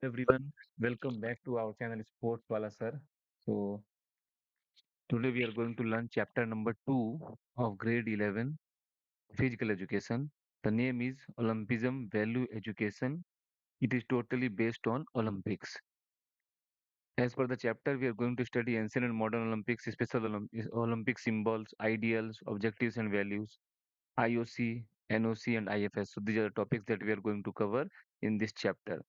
Everyone, welcome back to our channel Sports Wala Sir. So today we are going to learn chapter number 2 of grade 11 physical education. The name is Olympism Value Education. It is totally based on Olympics. As per the chapter, we are going to study ancient and modern Olympics, Olympic symbols, ideals, objectives and values, IOC, NOC and IFS. So these are the topics that we are going to cover in this chapter.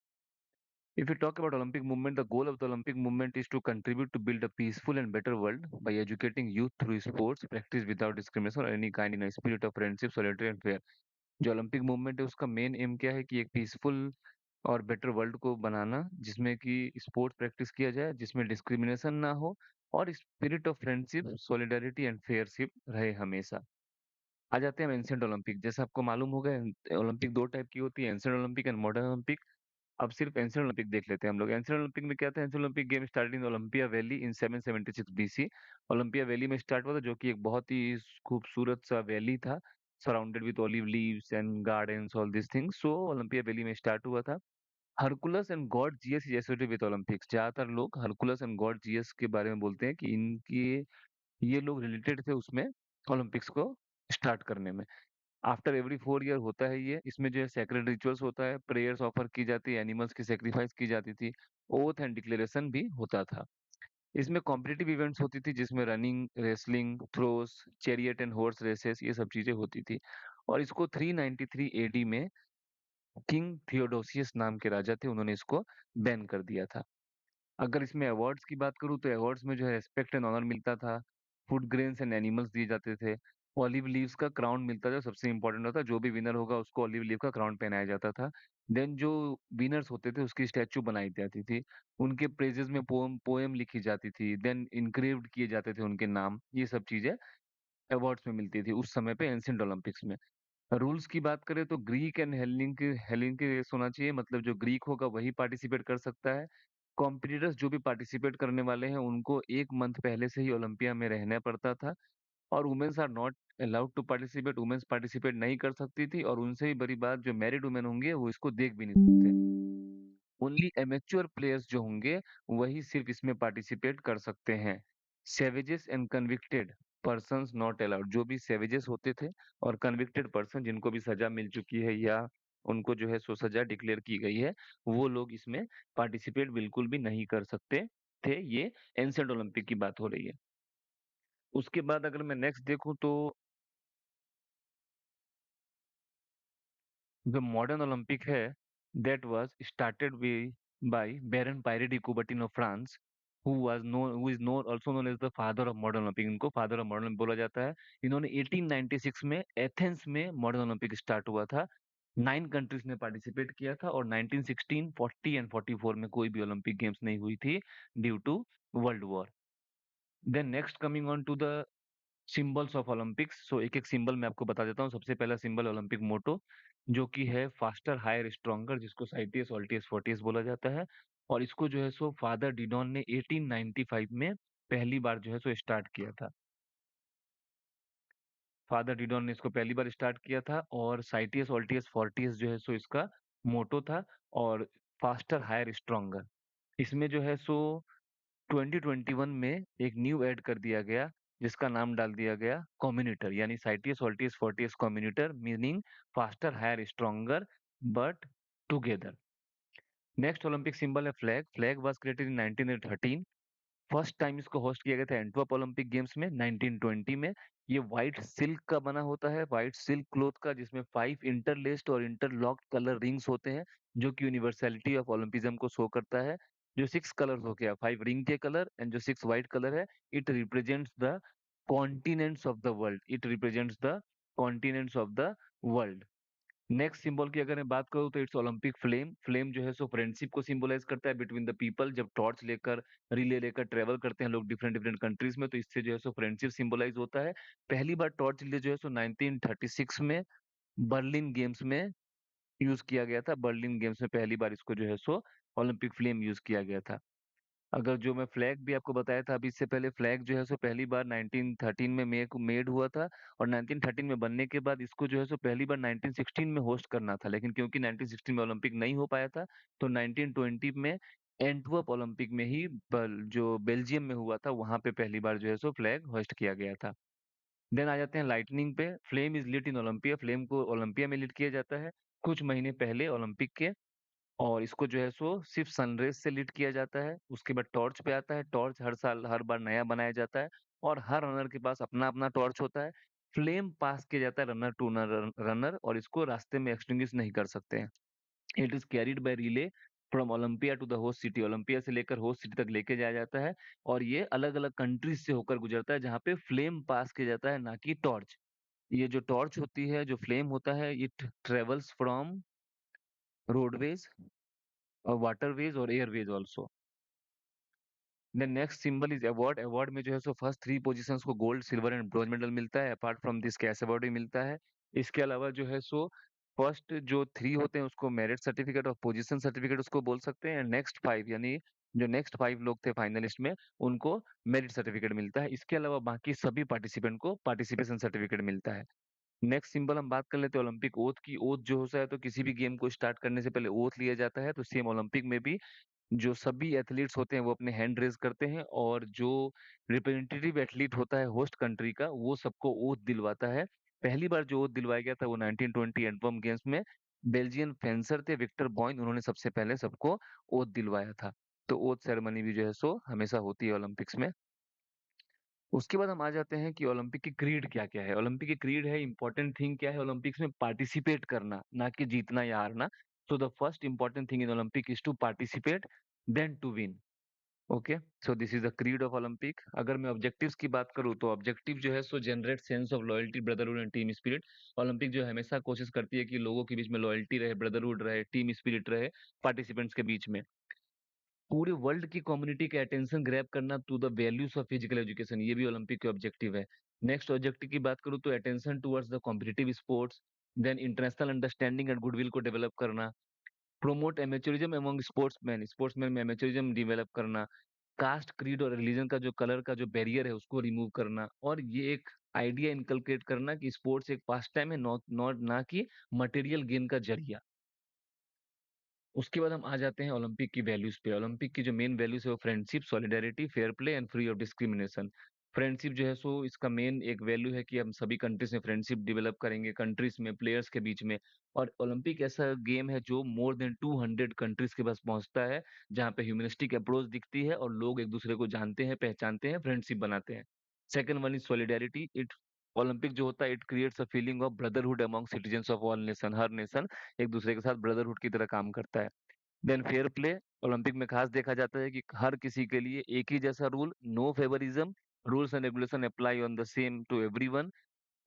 If we talk about Olympic movement, the goal of the Olympic movement is to contribute to build a peaceful and better world by educating youth through sports, practice without discrimination or any kind in a spirit of friendship, solidarity and fair. जो Olympic movement है उसका main M क्या है कि एक peaceful और better world को बनाना जिसमें कि स्पोर्ट्स प्रैक्टिस किया जाए जिसमें डिस्क्रिमिनेशन ना हो और spirit of friendship solidarity and fairship रहे हमेशा। आ जाते हैं हम एंशियंट ओलंपिक। जैसे आपको मालूम होगा ओलंपिक दो टाइप की होती है, ancient Olympic and modern Olympic. अब सिर्फ एंशियंट ओलंपिक देख लेते हैं हम लोग। एंशियंट ओलंपिक में क्या था? Ancient Olympic game started in Olympia valley in 776 BC. Olympia valley में स्टार्ट हुआ था, जो कि एक बहुत ही खूबसूरत सा वैली था, surrounded with olive leaves and gardens, all this things. So Olympia valley में स्टार्ट हुआ था। Hercules and God GS is associated with Olympics. ज्यादातर लोग हरकुलस एंड गॉड जीएस के बारे में बोलते हैं कि इनके ये लोग रिलेटेड थे उसमें, ओलंपिक्स को स्टार्ट करने में। आफ्टर एवरी 4 ईयर होता है ये। इसमें जो है सैक्रेड रिचुअल्स होता है, प्रेयर्स ऑफर की जाती है, एनिमल्स की सेक्रीफाइस की जाती थी, ओथ एंड डिक्लेरेशन भी होता था। इसमें कॉम्पिटिटिव इवेंट्स होती थी जिसमें running, wrestling, throws, chariot and horse races, ये सब चीजें होती थी। और इसको 393 एडी में किंग थियोडोसियस नाम के राजा थे, उन्होंने इसको बैन कर दिया था। अगर इसमें अवार्ड्स की बात करूँ तो अवार्ड्स में जो है रेस्पेक्ट एंड ऑनर मिलता था, फूड ग्रेन्स एंड एनिमल्स दिए जाते थे, ऑलिव लीव्स का क्राउन मिलता था, सबसे इंपॉर्टेंट होता, जो भी विनर होगा उसको ऑलिव लीव का क्राउन पहनाया जाता था। देन जो विनर्स होते थे उसकी स्टैचू बनाई जाती थी, उनके प्रेजेस में पोएम लिखी जाती थी, देन इनक्रेव्ड किए जाते थे उनके नाम। ये सब चीजें अवार्ड्स में मिलती थी उस समय पे एंशियंट ओलंपिक्स में। रूल्स की बात करें तो ग्रीक एंड हेलेनिक रेस होना चाहिए, मतलब जो ग्रीक होगा वही पार्टिसिपेट कर सकता है। कॉम्पिटिटर्स जो भी पार्टिसिपेट करने वाले हैं उनको एक मंथ पहले से ही ओलंपिया में रहना पड़ता था। और womens are not allowed to participate, womens participate नहीं कर सकती थी। और उनसे भी बड़ी बात, जो मैरिड वुमेन होंगे वो इसको देख भी नहीं सकते। ओनली एमेच्योर प्लेयर्स जो होंगे वही सिर्फ इसमें पार्टिसिपेट कर सकते हैं। Savages and convicted persons not allowed. जो भी सेवेजेस होते थे और कन्विक्टेड पर्सन जिनको भी सजा मिल चुकी है या उनको जो है सो सजा डिक्लेयर की गई है, वो लोग इसमें पार्टिसिपेट बिल्कुल भी नहीं कर सकते थे। ये एंशिएंट ओलंपिक की बात हो रही है। उसके बाद अगर मैं नेक्स्ट देखूं तो जो मॉडर्न ओलंपिक है, that was started by Baron Pierre de Coubertin of France, who is known also known as the father of modern Olympic. इनको फादर ऑफ मॉडर्न बोला जाता है। इन्होंने 1896 में एथेंस में मॉडर्न ओलंपिक स्टार्ट हुआ था। 9 कंट्रीज ने पार्टिसिपेट किया था और 1916, 40 एंड 44 में कोई भी ओलंपिक गेम्स नहीं हुई थी due to world war. Then next coming on to the symbols of Olympics. So एक एक सिंबल मैं आपको बता देता हूँ। सबसे पहला सिंबल ओलंपिक मोटो, जो कि है फास्टर हायर स्ट्रॉन्गर, जिसको साइटियस ऑल्टियस फोर्टियस बोला जाता है। और इसको जो है सो फादर डिडॉन ने 1895 में पहली बार जो है सो स्टार्ट किया था। फादर डिडॉन ने इसको पहली बार स्टार्ट किया था। और साइटियस ऑल्टियस फोर्टियस जो है सो इसका मोटो था। और फास्टर हायर स्ट्रॉन्गर, इसमें जो है सो 2021 में एक न्यू ऐड कर दिया गया, जिसका नाम डाल दिया गया कम्युनिटर, यानी citius altius fortius communiter, meaning faster higher stronger but together. Next Olympic symbol है flag. Flag was created in 1913। First time इसको होस्ट किया गया था एंटवर्प ओलंपिक गेम्स में 1920 में। ये व्हाइट सिल्क का बना होता है, व्हाइट सिल्क क्लोथ का, जिसमें 5 इंटरलेस्ड और इंटरलॉक्ड कलर रिंग्स होते हैं, जो कि यूनिवर्सलिटी ऑफ ओलंपिज्म को शो करता है। जो 6 कलर्स हो गया, 5 रिंग के कलर एंड जो 6 व्हाइट कलर है, it represents the continents of the world, it represents the continents of the world. Next symbol की अगर मैं बात करूँ तो इट्स ओलंपिक फ्लेम। फ्लेम जो है सो फ्रेंडशिप को सिंबलाइज करता है बिटवीन द पीपल। जब टॉर्च लेकर, रिले लेकर ट्रेवल करते हैं लोग डिफरेंट डिफरेंट कंट्रीज में, तो इससे जो है सो फ्रेंडशिप सिंबलाइज होता है। पहली बार टॉर्च रिले जो है सो 1936 में बर्लिन गेम्स में यूज किया गया था। बर्लिन गेम्स में पहली बार इसको जो है सो ओलंपिक फ्लेम यूज किया गया था। अगर जो मैं फ्लैग भी आपको बताया था अभी इससे पहले, फ्लैग जो है सो पहली बार 1913 में मेड हुआ था। और 1913 में बनने के बाद इसको जो है सो पहली बार 1916 में होस्ट करना था, लेकिन क्योंकि 1916 में ओलंपिक नहीं हो पाया था, तो 1920 में एंटवर्प ओलंपिक में ही जो बेल्जियम में हुआ था वहां पे पहली बार जो है सो फ्लैग होस्ट किया गया था। देन आ जाते हैं लाइटनिंग पे। Flame is lit in Olympia, flame को ओलंपिया में लिट किया जाता है कुछ महीने पहले ओलंपिक के। और इसको जो है सो सिर्फ सनरेज से लीड किया जाता है। उसके बाद टॉर्च पे आता है, टॉर्च हर साल हर बार नया बनाया जाता है, और हर रनर के पास अपना अपना टॉर्च होता है। फ्लेम पास किया जाता है रनर टू रनर, और इसको रास्ते में एक्सटिंग्विश नहीं कर सकते हैं। It is carried by relay from Olympia to the host city, Olympia से लेकर होस्ट सिटी तक लेके जाया जाता है। और ये अलग अलग कंट्रीज से होकर गुजरता है जहाँ पे फ्लेम पास किया जाता है, ना कि टॉर्च। ये जो टॉर्च होती है, जो फ्लेम होता है, इट ट्रेवल्स फ्रॉम रोडवेज और वाटरवेज और airways also. Then next symbol is award. Award में जो है सो फर्स्ट थ्री पोजीशंस को gold silver and bronze medal मिलता है। Apart from this cash award भी मिलता है। इसके अलावा जो है सो फर्स्ट जो थ्री होते हैं उसको मेरिट सर्टिफिकेट और पोजीशन सर्टिफिकेट उसको बोल सकते हैं। नेक्स्ट फाइव यानी जो नेक्स्ट फाइव लोग थे फाइनलिस्ट में, उनको मेरिट सर्टिफिकेट मिलता है। इसके अलावा बाकी सभी पार्टिसिपेंट को पार्टिसिपेशन सर्टिफिकेट मिलता है। नेक्स्ट सिंबल हम बात कर लेते हैं ओलंपिक ओथ की। ओथ जो होता है, तो किसी भी गेम को स्टार्ट करने से पहले ओथ लिया जाता है, तो सेम ओलंपिक में भी जो सभी एथलीट्स होते हैं वो अपने हैंड रेज करते हैं, और जो रिप्रेजेंटेटिव एथलीट होता है होस्ट कंट्री का, वो सबको ओथ दिलवाता है। पहली बार जो ओथ दिलवाया गया था वो 1920 एंटवर्प गेम्स में बेल्जियन फेंसर थे विक्टर बॉयन, उन्होंने सबसे पहले सबको ओथ दिलवाया था। तो ओथ सेरेमनी भी जो है सो हमेशा होती है ओलंपिक्स में। उसके बाद हम आ जाते हैं कि ओलंपिक की क्रीड क्या क्या है। ओलंपिक की क्रीड है इंपॉर्टेंट थिंग क्या है ओलंपिक्स में, पार्टिसिपेट करना, ना कि जीतना या हारना। So the first important thing in Olympic is to participate then to win. Okay, so this is the creed of Olympic. अगर मैं ऑब्जेक्टिव्स की बात करूँ तो ऑब्जेक्टिव जो है so generate sense of loyalty, brotherhood and team spirit. Olympic जो है हमेशा कोशिश करती है कि लोगों के बीच में लॉयल्टी रहे, ब्रदरहुड रहे, टीम स्पिरिट रहे पार्टिसिपेंट्स के बीच में। पूरे वर्ल्ड की कम्युनिटी का अटेंशन ग्रैब करना to the values of physical education, ये भी ओलंपिक के ऑब्जेक्टिव है। नेक्स्ट ऑब्जेक्टिव की बात करूँ तो attention towards the competitive sports. Then international understanding and goodwill को डेवलप करना। Promote amateurism among sportsman, sportsman में एमेचुरिज्म डेवलप करना। कास्ट, क्रीड और रिलीजन का जो कलर का जो बैरियर है उसको रिमूव करना। और ये एक आइडिया इनकलकेट करना कि स्पोर्ट्स एक पास टाइम है, नॉट नॉट ना कि मटेरियल गेन का जरिया। उसके बाद हम आ जाते हैं ओलंपिक की वैल्यूज पे। ओलंपिक की जो मेन वैल्यूज है वो friendship, solidarity, fair play and free of discrimination. Friendship जो है सो इसका मेन एक वैल्यू है कि हम सभी कंट्रीज में फ्रेंडशिप डेवलप करेंगे, कंट्रीज में प्लेयर्स के बीच में। और ओलंपिक ऐसा गेम है जो मोर देन 200 कंट्रीज के पास पहुंचता है, जहाँ पे ह्यूमनिस्टिक अप्रोच दिखती है और लोग एक दूसरे को जानते हैं, पहचानते हैं, फ्रेंडशिप बनाते हैं। Second one is solidarity. It Olympic जो होता है it creates a feeling of brotherhood among citizens of all nation, her nation एक दूसरे के साथ ब्रदरहुड की तरह काम करता है। Then fair play. ओलंपिक में खास देखा जाता है कि हर किसी के लिए एक ही जैसा rule, no favouritism, rules and regulation apply on the same to everyone.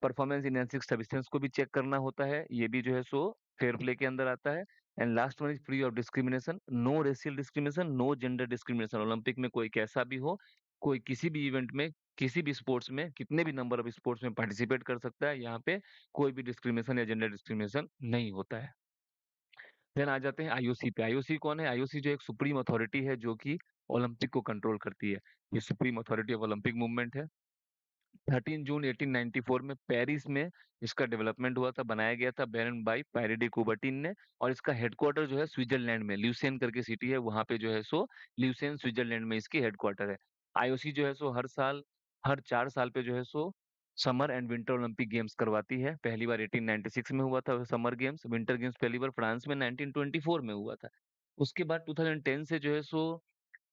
Performance enhancing substance को भी चेक करना होता है, ये भी जो है सो फेयर प्ले के अंदर आता है। And last one is free of discrimination, no racial discrimination, no gender discrimination. Olympic में कोई कैसा भी हो, कोई किसी भी इवेंट में, किसी भी स्पोर्ट्स में, कितने भी नंबर ऑफ स्पोर्ट्स में पार्टिसिपेट कर सकता है, यहाँ पे कोई भी डिस्क्रिमिनेशन या जेंडर डिस्क्रिमिनेशन नहीं होता है। देन आ जाते हैं आईओसी पे। आईओसी कौन है? आईओसी जो एक सुप्रीम अथॉरिटी है जो कि ओलंपिक को कंट्रोल करती है। ये supreme authority of Olympic movement है। 13 जून 1894 में पेरिस में इसका डेवलपमेंट हुआ था, बनाया गया था बैरन बाई पैरी डी कुबर्टिन ने। और इसका हेडक्वार्टर जो है स्विट्जरलैंड में ल्यूसेन करके सिटी है, वहां पे जो है सो ल्यूसेन स्विट्जरलैंड में इसकी हेडक्वार्टर है। आईओसी जो है सो हर साल, हर 4 साल पे जो है सो summer and winter Olympic games करवाती है। पहली बार 1896 में हुआ था समर गेम्स। विंटर गेम्स पहली बार फ्रांस में 1924 में हुआ था। उसके बाद 2010 से जो है सो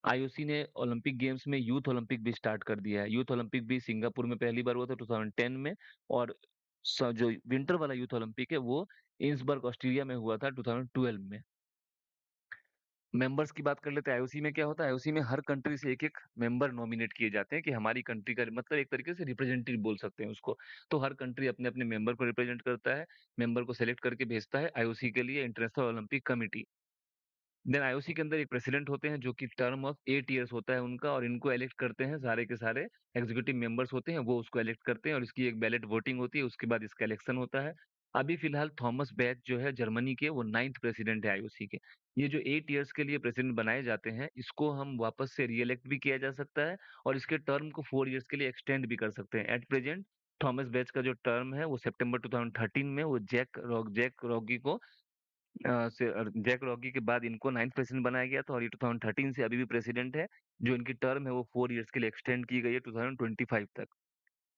आईओसी ने ओलंपिक गेम्स में यूथ ओलंपिक भी स्टार्ट कर दिया है। यूथ ओलंपिक भी सिंगापुर में पहली बार हुआ था 2010 में। और जो विंटर वाला यूथ ओलंपिक है वो इन्सबर्ग ऑस्ट्रेलिया में हुआ था 2012 में। मेंबर्स की बात कर लेते हैं। आईओसी में क्या होता है, आईओसी में हर कंट्री से एक एक मेंबर नॉमिनेट किए जाते हैं कि हमारी कंट्री का मतलब एक तरीके से रिप्रेजेंटेटिव बोल सकते हैं उसको। तो हर कंट्री अपने अपने मेंबर को रिप्रेजेंट करता है, मेंबर को सेलेक्ट करके भेजता है आईओसी के लिए, International Olympic Committee. Then IOC के अंदर एक प्रेसिडेंट होते हैं जो कि टर्म ऑफ 8 ईयर्स होता है उनका, और इनको इलेक्ट करते हैं सारे के सारे एग्जीक्यूटिव मेंबर्स होते हैं, वो उसको इलेक्ट करते हैं, और इसकी एक बैलेट वोटिंग होती है, उसके बाद इसका इलेक्शन होता है। अभी फिलहाल थॉमस बैच जो है जर्मनी के, वो 9th प्रेसिडेंट है आईओसी के। ये जो 8 इयर्स के लिए प्रेसिडेंट बनाए जाते हैं, इसको हम वापस से री इलेक्ट भी किया जा सकता है और इसके टर्म को 4 इयर्स के लिए एक्सटेंड भी कर सकते हैं। एट प्रेजेंट थॉमस बैच का जो टर्म है वो सितंबर 2013 में वो जैक रॉगी को जैक रॉगी के बाद इनको 9th प्रेसिडेंट बनाया गया था, और ये 2013 से अभी भी प्रेसिडेंट है। जो इनकी टर्म है वो 4 इयर्स के लिए एक्सटेंड की गई है 2025 तक।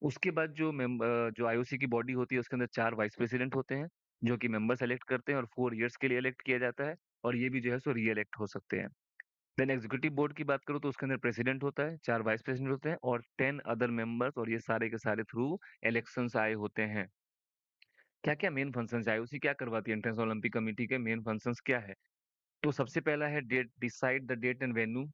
उसके बाद जो आईओसी की बॉडी होती है उसके अंदर 4 वाइस प्रेसिडेंट होते हैं, जो कि मेंबर सेलेक्ट करते हैं और 4 इयर्स के लिए इलेक्ट किया जाता है। और ये भी जो है सो री इलेक्ट हो सकते हैं। देन एग्जीक्यूटिव बोर्ड की बात करूँ तो उसके अंदर प्रेसिडेंट होता है, 4 वाइस प्रेसिडेंट होते हैं और 10 अदर मेंबर्स, और ये सारे के सारे थ्रू इलेक्शन आए होते हैं। क्या क्या मेन फंक्शन है, आईओसी क्या करवाती है, इंटरनेशनल ओलंपिक कमेटी के मेन फंक्शंस क्या है? तो सबसे पहला है date, decide the date and venue,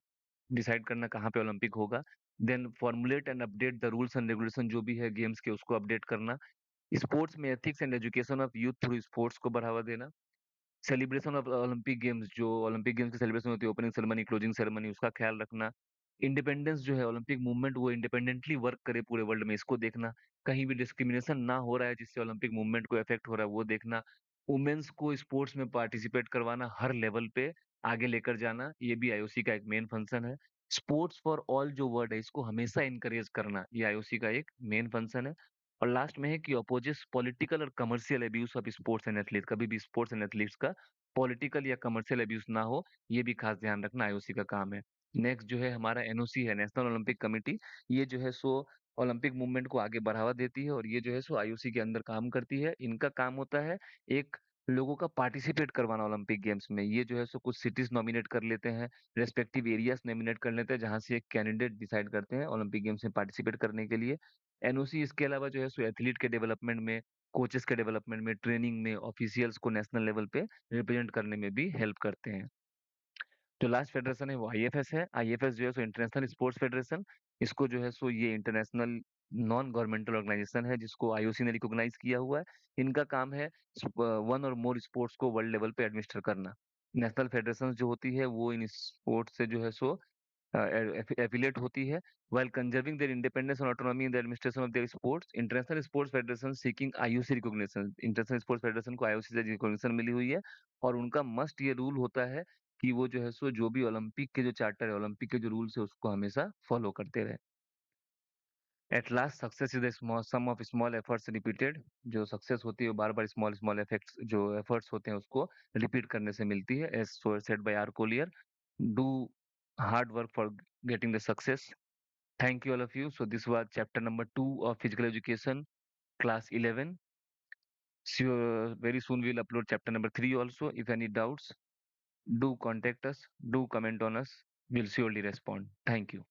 decide करना कहाँ पे ओलंपिक होगा। Then formulate and update the rules and regulation, जो भी है गेम्स के उसको अपडेट करना। स्पोर्ट्स में ethics and education of youth through sports को बढ़ावा देना। सेलिब्रेशन ऑफ ओलंपिक गेम्स, जो ओलंपिक गेम्स की सेलिब्रेशन होती है, ओपनिंग सेरेमनी, क्लोजिंग सेरेमनी, उसका ख्याल रखना। इंडिपेंडेंस जो है, ओलंपिक मूवमेंट वो इंडिपेंडेंटली वर्क करे पूरे वर्ल्ड में, इसको देखना। कहीं भी डिस्क्रिमिनेशन ना हो रहा है जिससे ओलंपिक मूवमेंट को इफेक्ट हो रहा है, वो देखना। वुमेन्स को स्पोर्ट्स में पार्टिसिपेट करवाना, हर लेवल पे आगे लेकर जाना, ये भी आईओसी का एक मेन फंक्शन है। स्पोर्ट्स फॉर ऑल जो वर्ड है, इसको हमेशा इंकरेज करना, ये आईओसी का एक मेन फंक्शन है। और लास्ट में है कि अपोजिस पॉलिटिकल और commercial abuse of sports and athlete, कभी भी स्पोर्ट्स एंड एथलीट्स का पॉलिटिकल या कमर्शियल अब्यूज ना हो, ये भी खास ध्यान रखना आईओसी का काम है। नेक्स्ट जो है हमारा एनओसी है, नेशनल ओलंपिक कमेटी। ये जो है सो ओलंपिक मूवमेंट को आगे बढ़ावा देती है और ये जो है सो आईओसी के अंदर काम करती है। इनका काम होता है एक, लोगों का पार्टिसिपेट करवाना ओलंपिक गेम्स में। ये जो है सो कुछ सिटीज नॉमिनेट कर लेते हैं, रेस्पेक्टिव एरियाज नॉमिनेट कर लेते हैं, जहां से एक कैंडिडेट डिसाइड करते हैं ओलंपिक गेम्स में पार्टिसिपेट करने के लिए। एनओसी इसके अलावा जो है सो एथलीट के डेवलपमेंट में, कोचेस के डेवलपमेंट में, ट्रेनिंग में, ऑफिशियल्स को नेशनल लेवल पे रिप्रेजेंट करने में भी हेल्प करते हैं। जो लास्ट फेडरेशन है वो आईएफएस है। आईएफएस जो है सो इंटरनेशनल स्पोर्ट्स फेडरेशन, इसको जो है सो ये इंटरनेशनल नॉन गवर्नमेंटल ऑर्गेनाइजेशन है जिसको आईओसी ने रिकॉग्नाइज किया हुआ है। इनका काम है वन और मोर स्पोर्ट्स को वर्ल्ड लेवल पे एडमिनिस्टर करना। नेशनल फेडरेशन जो होती है वो इन स्पोर्ट्स से जो है सो affiliate होती है, while conserving their independence and autonomy in the administration of their sports. International Sports Federation seeking IOC recognition, international sports federation को आईओसी से रिकॉग्निशन मिली हुई है। और उनका मस्ट ये रूल होता है कि वो जो है सो जो भी ओलंपिक के जो चार्टर है, ओलंपिक के जो रूल्स है, उसको हमेशा फॉलो करते रहे। At last success is the sum of small efforts repeated. जो सक्सेस होती है वो बार बार स्मॉल स्मॉल इफेक्ट्स, जो एफर्ट्स होते हैं उसको रिपीट करने से मिलती है, as said by R Collier. Do hard work for getting the success. Thank you all of you. So this was chapter number 2 of physical education, class 11. So very soon we'll upload chapter number 3 also. If any doubts, do contact us, do comment on us. We'll surely respond. Thank you.